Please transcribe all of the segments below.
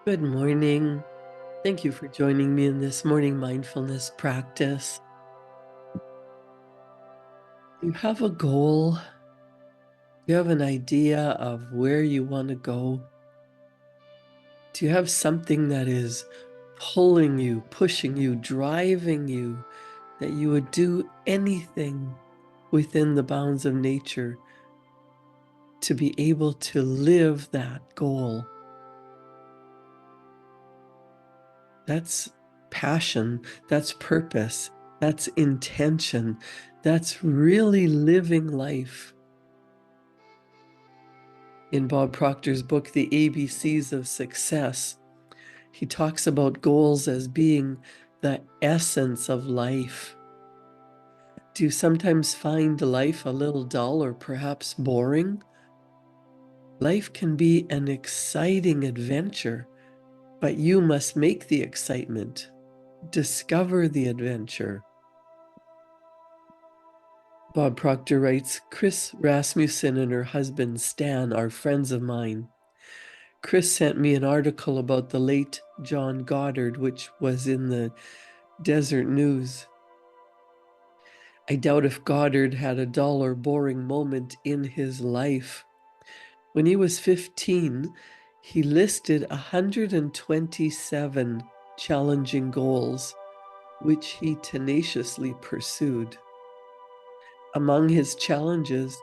Good morning. Thank you for joining me in this morning mindfulness practice. You have a goal. You have an idea of where you want to go. Do you have something that is pulling you, pushing you, driving you, that you would do anything within the bounds of nature to be able to live that goal? That's passion, that's purpose, that's intention, that's really living life. In Bob Proctor's book, The ABCs of Success, he talks about goals as being the essence of life. Do you sometimes find life a little dull or perhaps boring? Life can be an exciting adventure, but you must make the excitement. Discover the adventure. Bob Proctor writes, Chris Rasmussen and her husband Stan are friends of mine. Chris sent me an article about the late John Goddard, which was in the Desert News. I doubt if Goddard had a dull or boring moment in his life. When he was 15, he listed 127 challenging goals, which he tenaciously pursued. Among his challenges,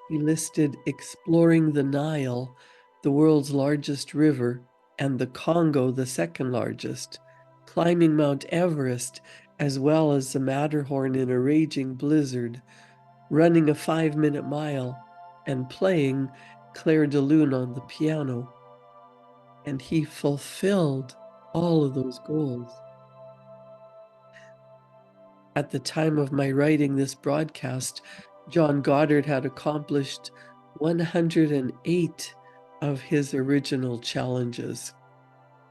he listed exploring the Nile, the world's largest river, and the Congo, the second largest, climbing Mount Everest, as well as the Matterhorn in a raging blizzard, running a 5-minute mile, and playing Clair de Lune on the piano. And he fulfilled all of those goals. At the time of my writing this broadcast, John Goddard had accomplished 108 of his original challenges.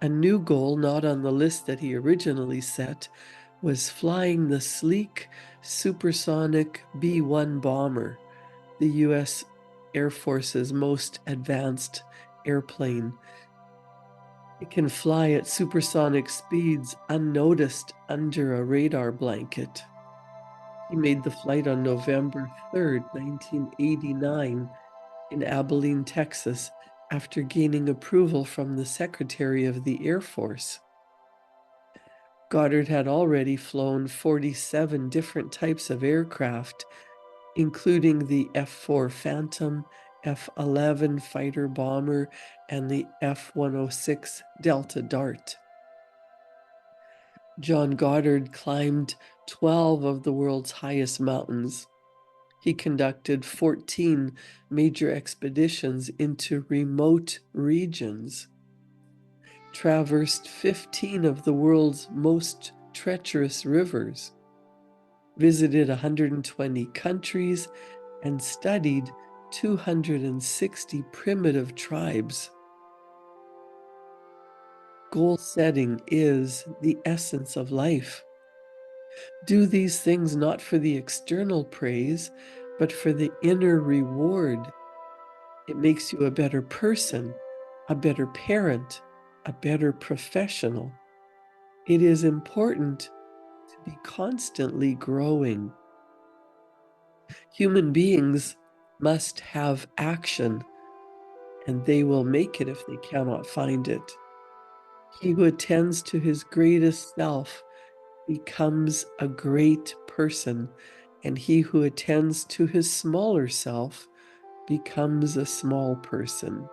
A new goal, not on the list that he originally set, was flying the sleek, supersonic B-1 bomber, the U.S. Air Force's most advanced airplane. It can fly at supersonic speeds unnoticed under a radar blanket. He made the flight on November 3rd, 1989, in Abilene, Texas, after gaining approval from the Secretary of the Air Force. Goddard had already flown 47 different types of aircraft, including the F-4 Phantom, F-11 fighter bomber, and the F-106 Delta Dart. John Goddard climbed 12 of the world's highest mountains. He conducted 14 major expeditions into remote regions, traversed 15 of the world's most treacherous rivers, visited 120 countries, and studied 260 primitive tribes. Goal setting is the essence of life. Do these things not for the external praise, but for the inner reward. It makes you a better person, a better parent, a better professional. It is important to be constantly growing. Human beings must have action, and they will make it if they cannot find it. He who attends to his greatest self becomes a great person, and he who attends to his smaller self becomes a small person.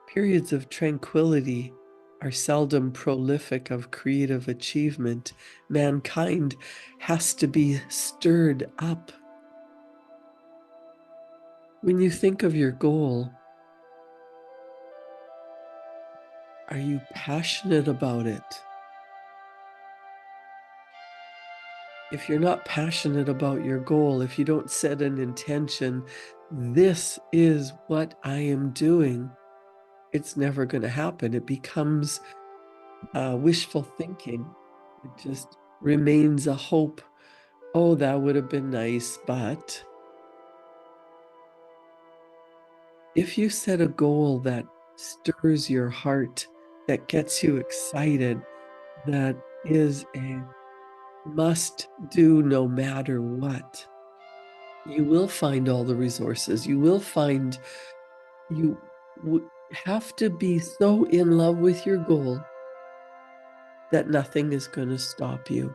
Periods of tranquility are seldom prolific of creative achievement. Mankind has to be stirred up. When you think of your goal, are you passionate about it? If you're not passionate about your goal, if you don't set an intention, this is what I am doing, it's never going to happen. It becomes wishful thinking. It just remains a hope. Oh, that would have been nice, but If you set a goal that stirs your heart, that gets you excited, that is a must do no matter what, you will find all the resources. You will find you have to be so in love with your goal that nothing is going to stop you.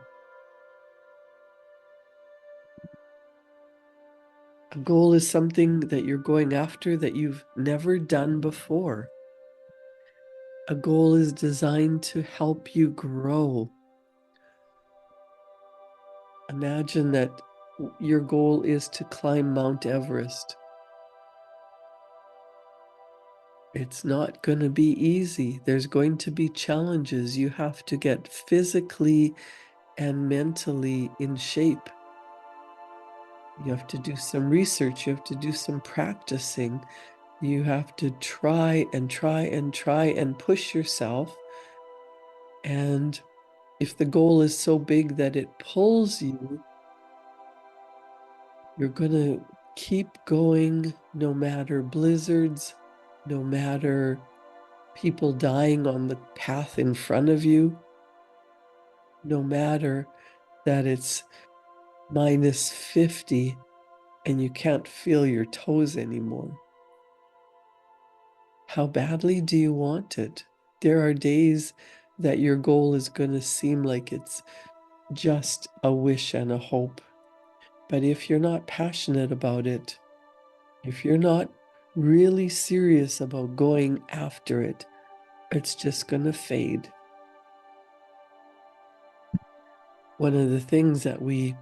A goal is something that you're going after that you've never done before. A goal is designed to help you grow. Imagine that your goal is to climb Mount Everest. It's not going to be easy. There's going to be challenges. You have to get physically and mentally in shape. You have to do some research. You have to do some practicing. You have to try and try and try and push yourself. And if the goal is so big that it pulls you, you're going to keep going no matter blizzards, no matter people dying on the path in front of you, no matter that it's minus 50 and you can't feel your toes anymore. How badly do you want it? There are days that your goal is going to seem like it's just a wish and a hope. But if you're not passionate about it, if you're not really serious about going after it, it's just going to fade. One of the things that we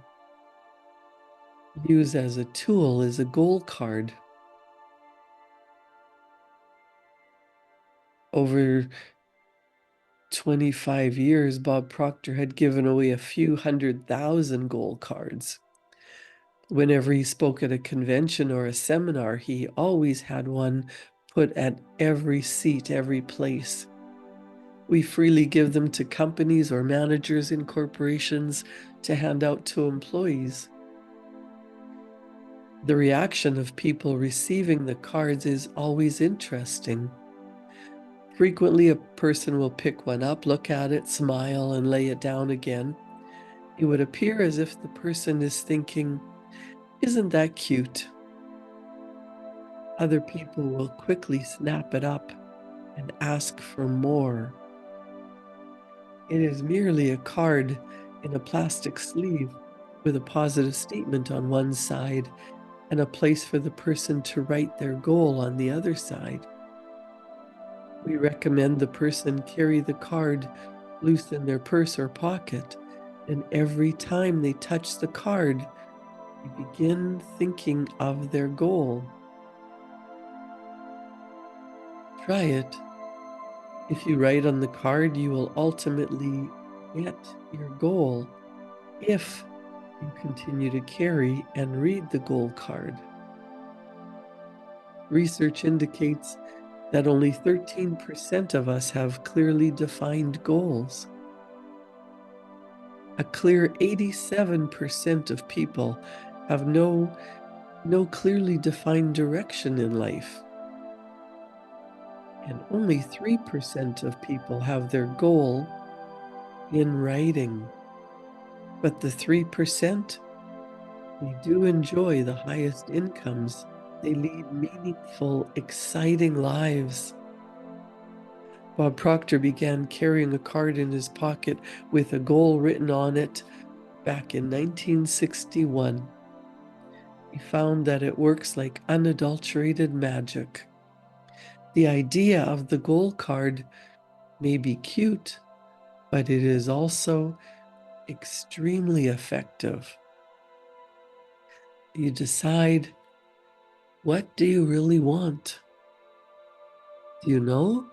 use as a tool is a goal card. Over 25 years, Bob Proctor had given away a few 100,000 goal cards. Whenever he spoke at a convention or a seminar, he always had one put at every seat, every place. We freely give them to companies or managers in corporations to hand out to employees. The reaction of people receiving the cards is always interesting. Frequently, a person will pick one up, look at it, smile, and lay it down again. It would appear as if the person is thinking, "Isn't that cute?" Other people will quickly snap it up and ask for more. It is merely a card in a plastic sleeve with a positive statement on one side and a place for the person to write their goal on the other side. We recommend the person carry the card loose in their purse or pocket, and every time they touch the card, they begin thinking of their goal. Try it. If you write on the card, you will ultimately get your goal if you continue to carry and read the goal card. Research indicates that only 13% of us have clearly defined goals. A clear 87% of people have no clearly defined direction in life. And only 3% of people have their goal in writing. But the 3%, they do enjoy the highest incomes. They lead meaningful, exciting lives. Bob Proctor began carrying a card in his pocket with a goal written on it back in 1961. He found that it works like unadulterated magic. The idea of the goal card may be cute, but it is also extremely effective. You decide, what do you really want? Do you know?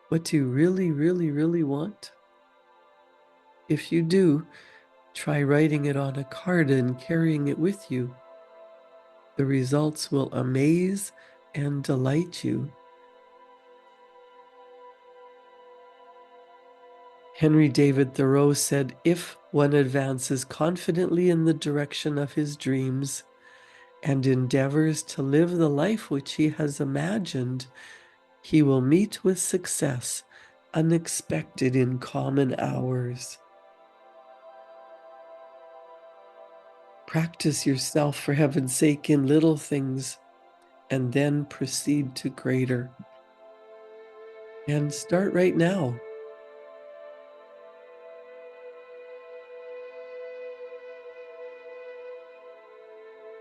What do you really, really, really want? If you do, try writing it on a card and carrying it with you. The results will amaze and delight you. Henry David Thoreau said, "If one advances confidently in the direction of his dreams, and endeavors to live the life which he has imagined, he will meet with success unexpected in common hours. Practice yourself, for heaven's sake, in little things, and then proceed to greater. And start right now.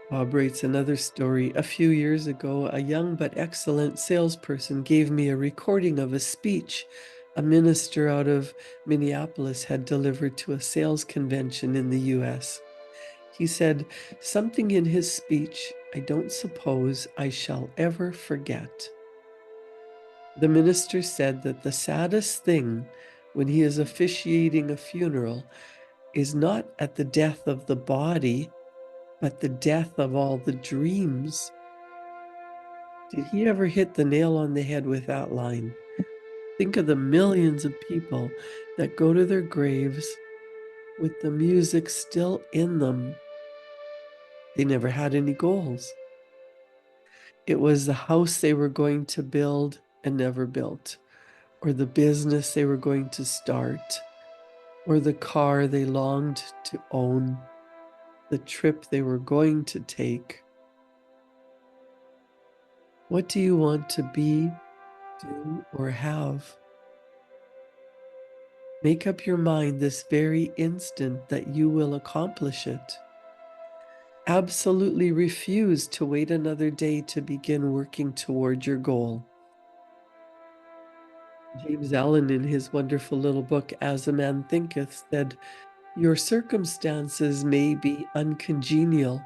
Bob writes another story. A few years ago, a young but excellent salesperson gave me a recording of a speech a minister out of Minneapolis had delivered to a sales convention in the US. He said something in his speech I don't suppose I shall ever forget. The minister said that the saddest thing when he is officiating a funeral is not at the death of the body, but the death of all the dreams. Did he ever hit the nail on the head with that line? Think of the millions of people that go to their graves with the music still in them. They never had any goals. It was the house they were going to build and never built, or the business they were going to start, or the car they longed to own, the trip they were going to take. What do you want to be, do, or have? Make up your mind this very instant that you will accomplish it. Absolutely refuse to wait another day to begin working toward your goal. James Allen, in his wonderful little book, As a Man Thinketh, said, "Your circumstances may be uncongenial,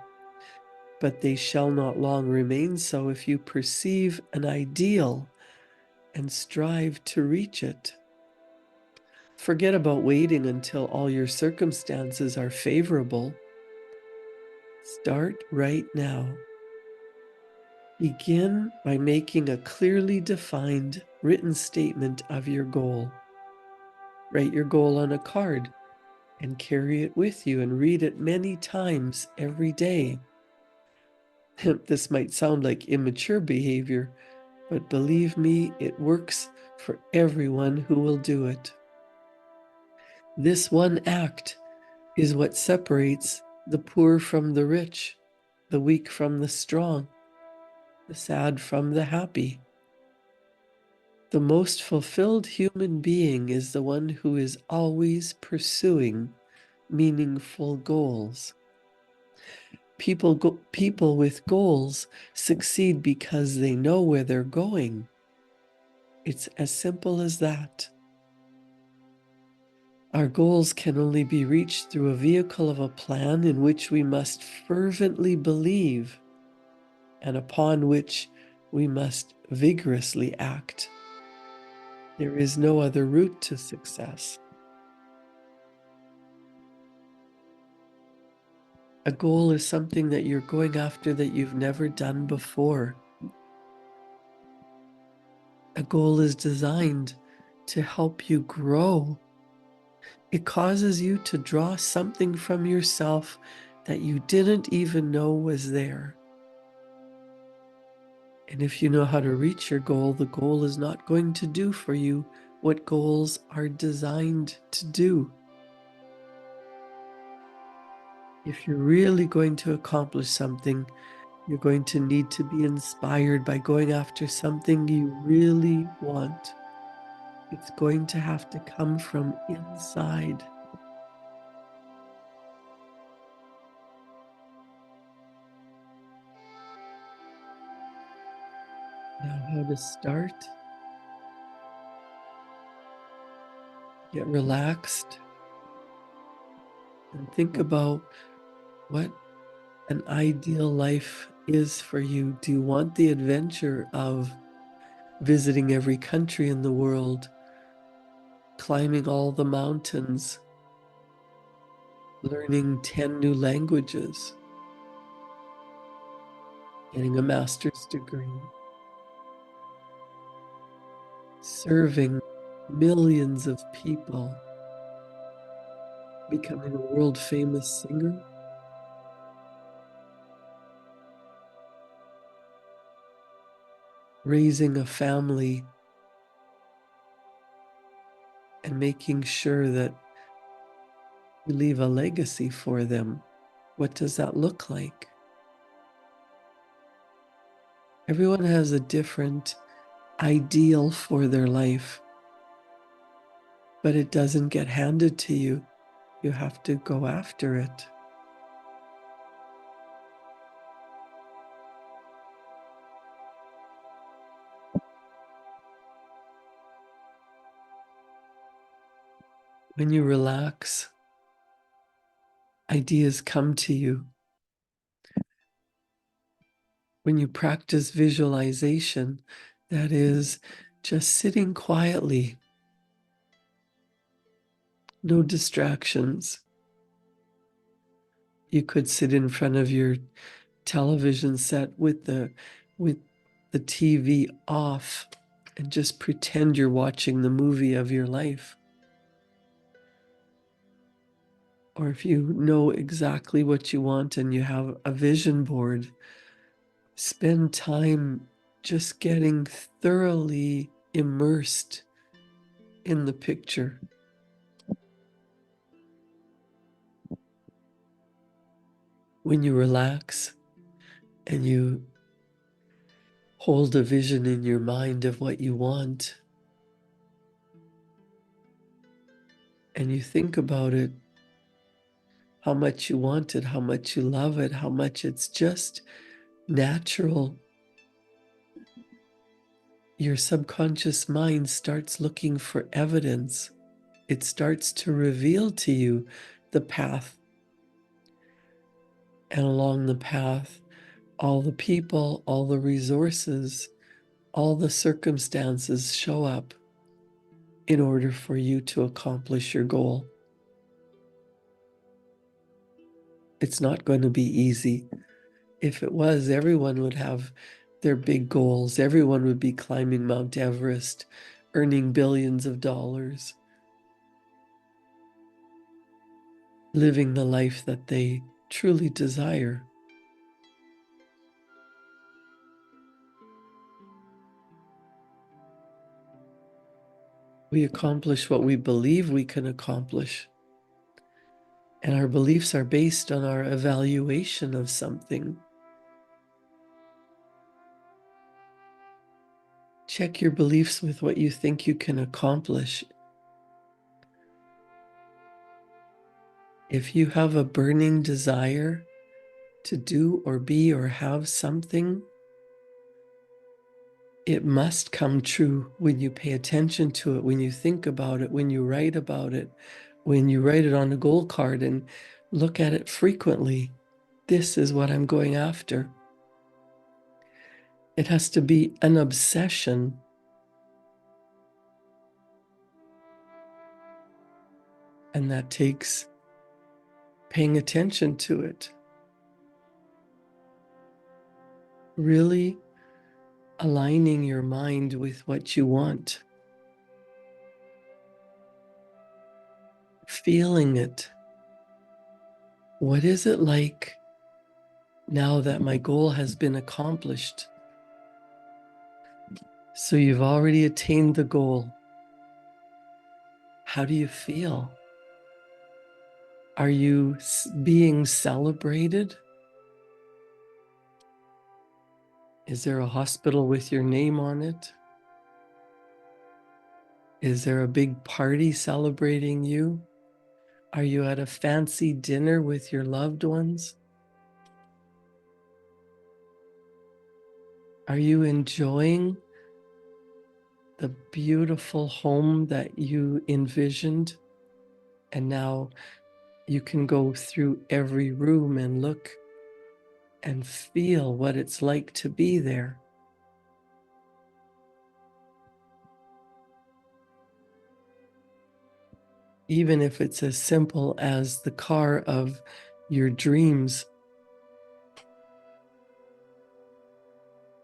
but they shall not long remain so if you perceive an ideal and strive to reach it." Forget about waiting until all your circumstances are favorable. Start right now. Begin by making a clearly defined written statement of your goal. Write your goal on a card and carry it with you and read it many times every day. This might sound like immature behavior, but believe me, it works for everyone who will do it. This one act is what separates the poor from the rich, the weak from the strong, the sad from the happy. The most fulfilled human being is the one who is always pursuing meaningful goals. People with goals succeed because they know where they're going. It's as simple as that. Our goals can only be reached through a vehicle of a plan in which we must fervently believe and upon which we must vigorously act. There is no other route to success. A goal is something that you're going after that you've never done before. A goal is designed to help you grow. It causes you to draw something from yourself that you didn't even know was there. And if you know how to reach your goal, the goal is not going to do for you what goals are designed to do. If you're really going to accomplish something, you're going to need to be inspired by going after something you really want. It's going to have to come from inside. Now, how to start? Get relaxed and think about what an ideal life is for you. Do you want the adventure of visiting every country in the world, climbing all the mountains, learning 10 new languages, getting a master's degree, serving millions of people, becoming a world famous singer? raising a family and making sure that you leave a legacy for them. What does that look like? Everyone has a different ideal for their life, but it doesn't get handed to you. You have to go after it. When you relax, ideas come to you. When you practice visualization, that is just sitting quietly, no distractions. You could sit in front of your television set with the TV off and just pretend you're watching the movie of your life. Or if you know exactly what you want and you have a vision board, spend time just getting thoroughly immersed in the picture. When you relax and you hold a vision in your mind of what you want, and you think about it, how much you want it, how much you love it, how much it's just natural, your subconscious mind starts looking for evidence. It starts to reveal to you the path. And along the path, all the people, all the resources, all the circumstances show up in order for you to accomplish your goal. It's not going to be easy. If it was, everyone would have their big goals. Everyone would be climbing Mount Everest, earning billions of dollars, living the life that they truly desire. We accomplish what we believe we can accomplish. And our beliefs are based on our evaluation of something. Check your beliefs with what you think you can accomplish. If you have a burning desire to do or be or have something, it must come true when you pay attention to it, when you think about it, when you write about it, when you write it on a goal card and look at it frequently. This is what I'm going after. It has to be an obsession. And that takes paying attention to it. Really aligning your mind with what you want. Feeling it. What is it like now that my goal has been accomplished? So you've already attained the goal. How do you feel? Are you being celebrated? Is there a hospital with your name on it? Is there a big party celebrating you? Are you at a fancy dinner with your loved ones? Are you enjoying the beautiful home that you envisioned? And now you can go through every room and look and feel what it's like to be there. Even if it's as simple as the car of your dreams,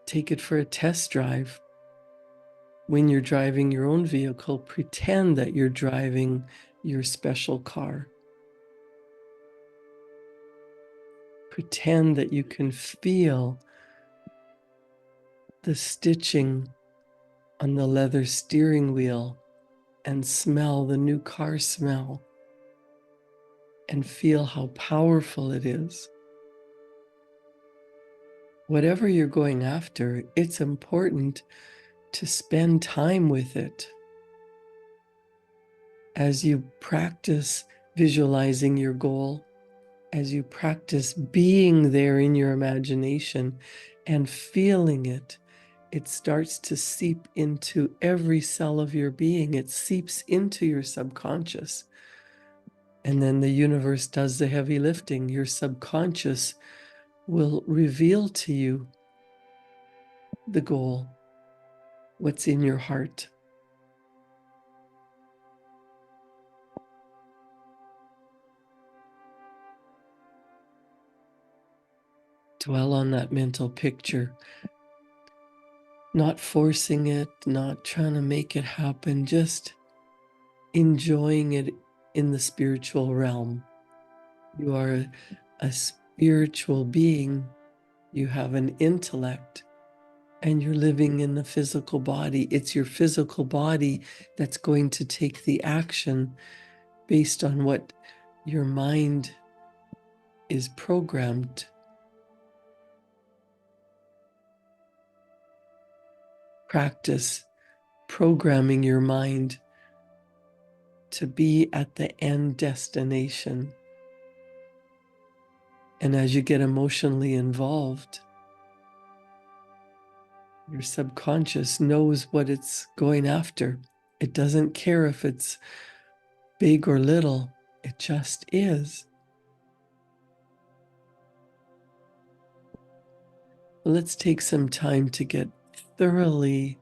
take it for a test drive. When you're driving your own vehicle, pretend that you're driving your special car. Pretend that you can feel the stitching on the leather steering wheel and smell the new car smell and feel how powerful it is. Whatever you're going after, it's important to spend time with it. As you practice visualizing your goal, as you practice being there in your imagination and feeling it, it starts to seep into every cell of your being. It seeps into your subconscious. And then the universe does the heavy lifting. Your subconscious will reveal to you the goal, what's in your heart. Dwell on that mental picture, not forcing it, not trying to make it happen, just enjoying it in the spiritual realm. You are a spiritual being, you have an intellect, and you're living in the physical body. It's your physical body that's going to take the action based on what your mind is programmed. Practice programming your mind to be at the end destination. And as you get emotionally involved, your subconscious knows what it's going after. It doesn't care if it's big or little, it just is. Let's take some time to get thoroughly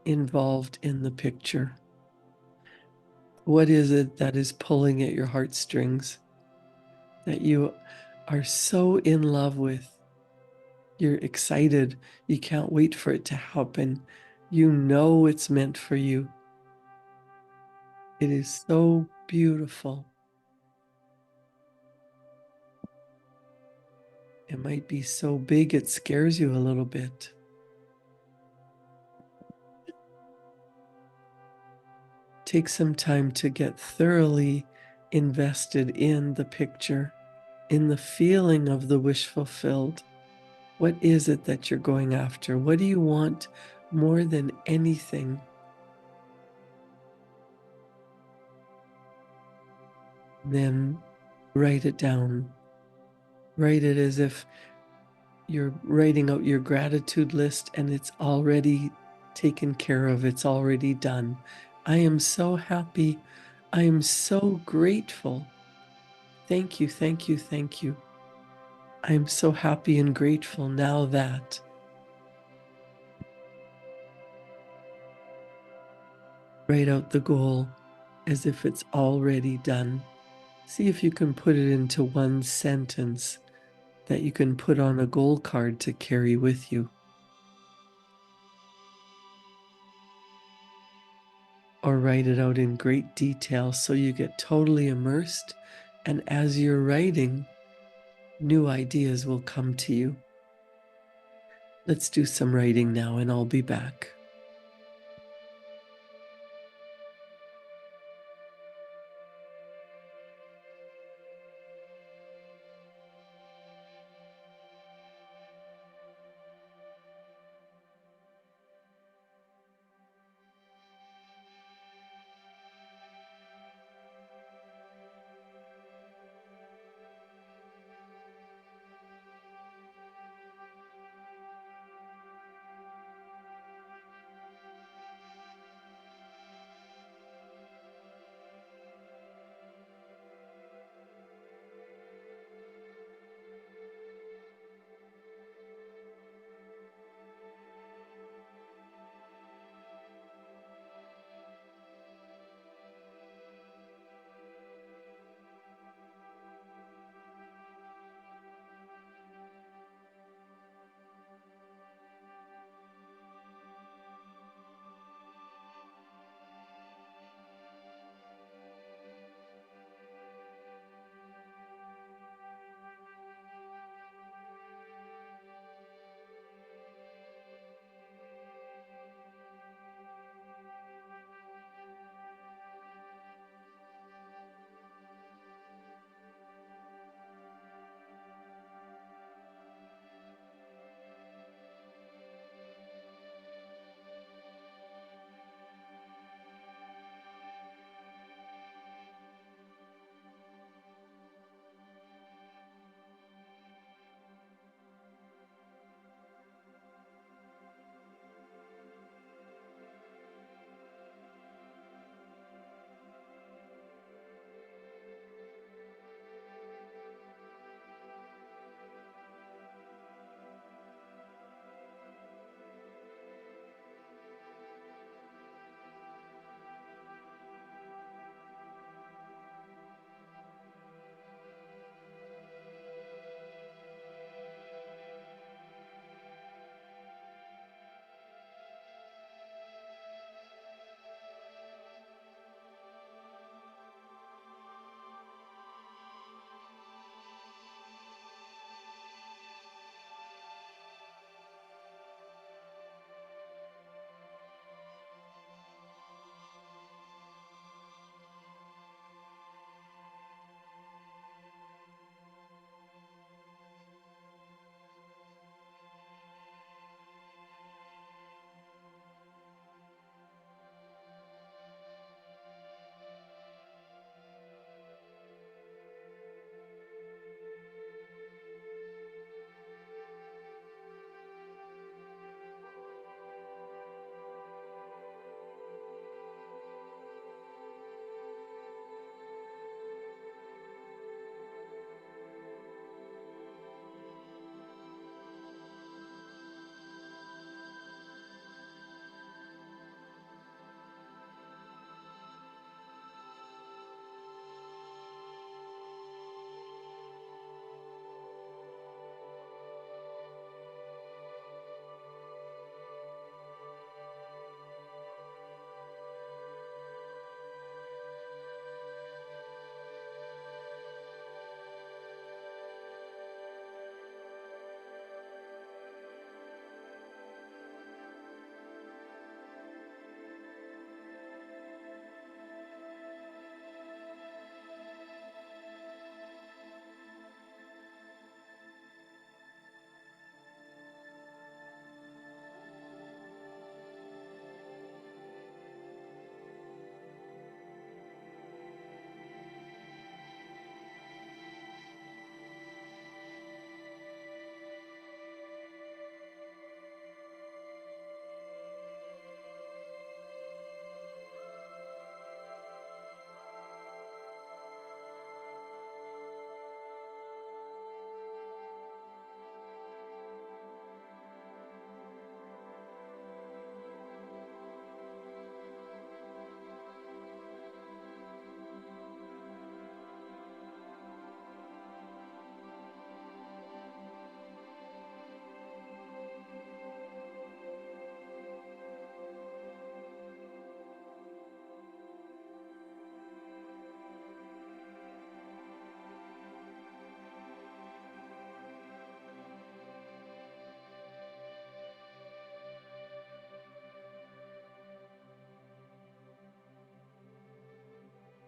involved in the picture. What is it that is pulling at your heartstrings that you are so in love with? You're excited. You can't wait for it to happen. You know it's meant for you. It is so beautiful. It might be so big it scares you a little bit. Take some time to get thoroughly invested in the picture, in the feeling of the wish fulfilled. What is it that you're going after? What do you want more than anything? Then write it down. Write it as if you're writing out your gratitude list and it's already taken care of. It's already done. I am so happy. I am so grateful. Thank you, thank you, thank you. I am so happy and grateful now that. Write out the goal as if it's already done. See if you can put it into one sentence that you can put on a goal card to carry with you. Or write it out in great detail so you get totally immersed, and as you're writing, new ideas will come to you. Let's do some writing now, and I'll be back.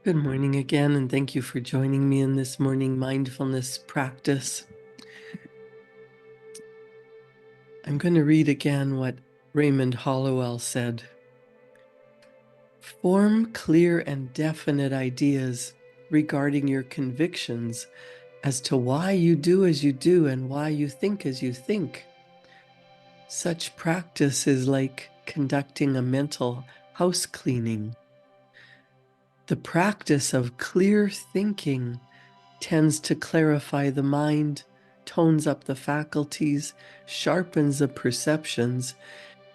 Good morning again, and thank you for joining me in this morning mindfulness practice. I'm going to read again what Raymond Hollowell said. Form clear and definite ideas regarding your convictions as to why you do as you do and why you think as you think. Such practice is like conducting a mental house cleaning. The practice of clear thinking tends to clarify the mind, tones up the faculties, sharpens the perceptions,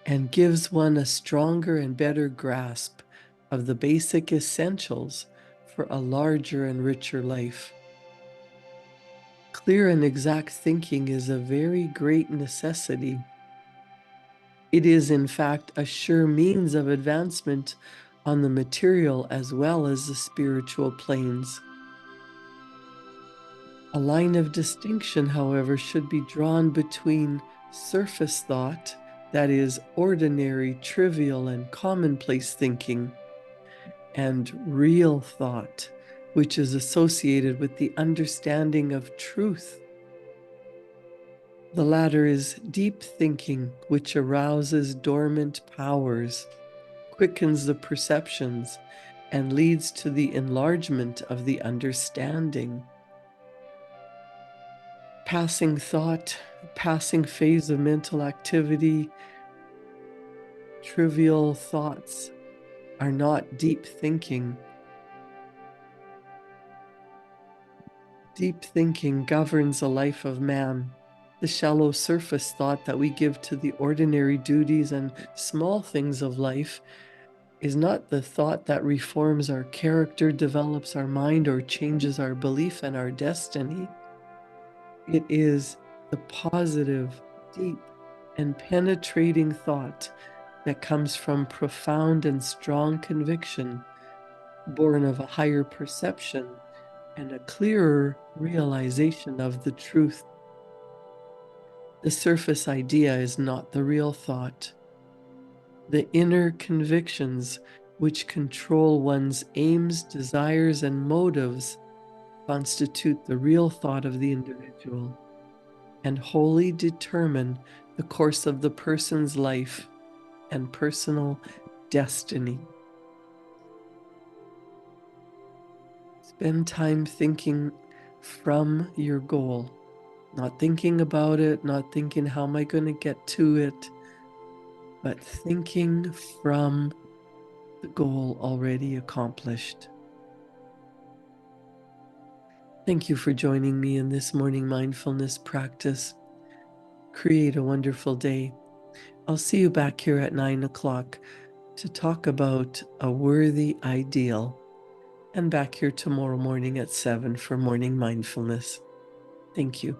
and gives one a stronger and better grasp of the basic essentials for a larger and richer life. Clear and exact thinking is a very great necessity. It is, in fact, a sure means of advancement on the material as well as the spiritual planes. A line of distinction, however, should be drawn between surface thought, that is, ordinary, trivial, and commonplace thinking, and real thought, which is associated with the understanding of truth. The latter is deep thinking, which arouses dormant powers, quickens the perceptions, and leads to the enlargement of the understanding. Passing thought, passing phase of mental activity, trivial thoughts are not deep thinking. Deep thinking governs the life of man. The shallow surface thought that we give to the ordinary duties and small things of life is not the thought that reforms our character, develops our mind, or changes our belief and our destiny. It is the positive, deep, and penetrating thought that comes from profound and strong conviction, born of a higher perception and a clearer realization of the truth. The surface idea is not the real thought. The inner convictions which control one's aims, desires, and motives constitute the real thought of the individual and wholly determine the course of the person's life and personal destiny. Spend time thinking from your goal, not thinking about it, not thinking, how am I going to get to it, but thinking from the goal already accomplished. Thank you for joining me in this morning mindfulness practice. Create a wonderful day. I'll see you back here at 9 o'clock to talk about a worthy ideal, and back here tomorrow morning at 7 for morning mindfulness. Thank you.